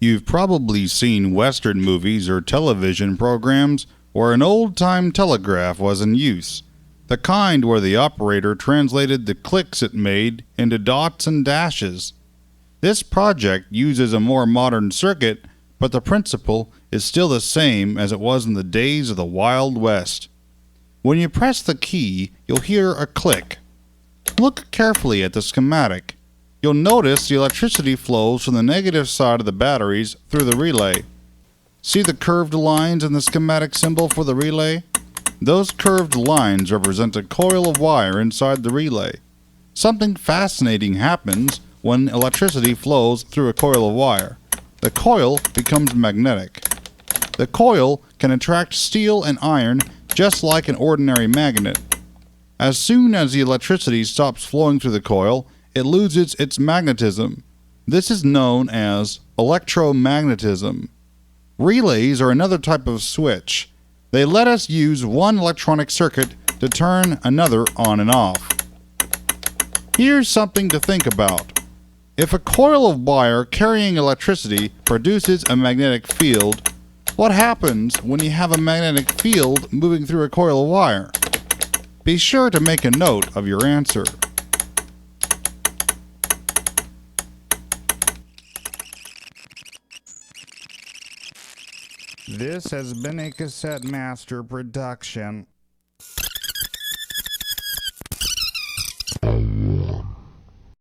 You've probably seen Western movies or television programs where an old-time telegraph was in use, the kind where the operator translated the clicks it made into dots and dashes. This project uses a more modern circuit, but the principle is still the same as it was in the days of the Wild West. When you press the key, you'll hear a click. Look carefully at the schematic. You'll notice the electricity flows from the negative side of the batteries through the relay. See the curved lines in the schematic symbol for the relay? Those curved lines represent a coil of wire inside the relay. Something fascinating happens when electricity flows through a coil of wire. The coil becomes magnetic. The coil can attract steel and iron just like an ordinary magnet. As soon as the electricity stops flowing through the coil, it loses its magnetism. This is known as electromagnetism. Relays are another type of switch. They let us use one electronic circuit to turn another on and off. Here's something to think about. If a coil of wire carrying electricity produces a magnetic field, what happens when you have a magnetic field moving through a coil of wire? Be sure to make a note of your answer. This has been a Cassette Master production.